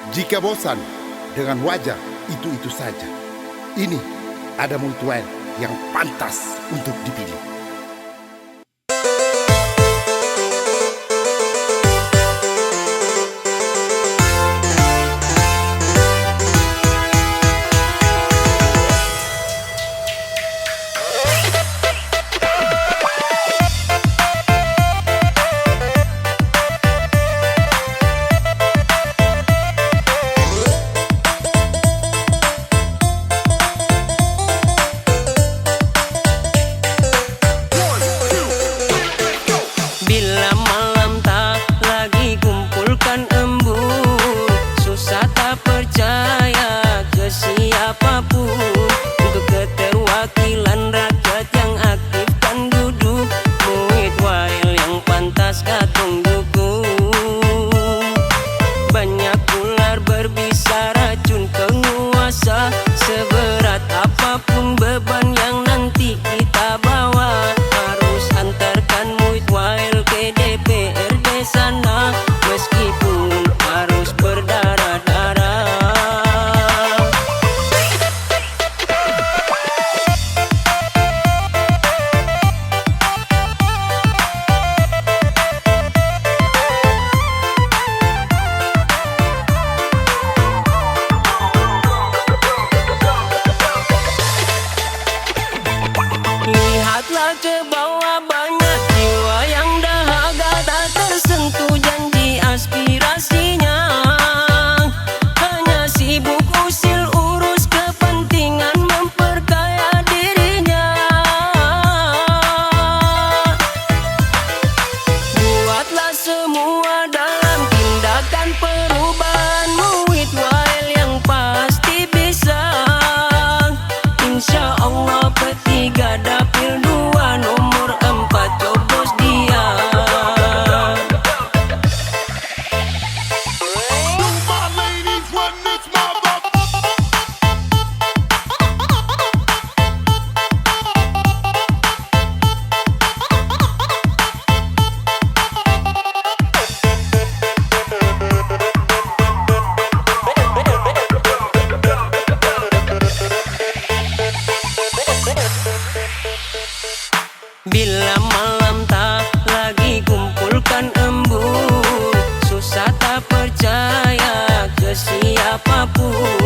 Jika bosan dengan wajah itu-itu saja, ini ada mutual yang pantas untuk dipilih. Bila malam tak lagi kumpulkan embun, susah tak percaya ke siapapun. Untuk keterwakilan rakyat yang aktif kan duduk, muid wail yang pantas katong dukung. Banyak ular berbisa racun penguasa, seberat apapun beban yang nanti kita bawa, harus antarkan muid wail ke DPRD sana, meskipun harus berdarah-darah. Lihatlah ke bawah, banyak jiwa yang dahaga tak tersentuh janji aspirasinya, hanya sibuk usil urus kepentingan memperkaya dirinya. Buatlah semua dalam tindakan perubahan, muid wail yang pasti bisa. Insya Allah P3 Dapil 2 nomor 4 coblos dia. Bila malam tak lagi kumpulkan embun, susah tak percaya ke siapapun.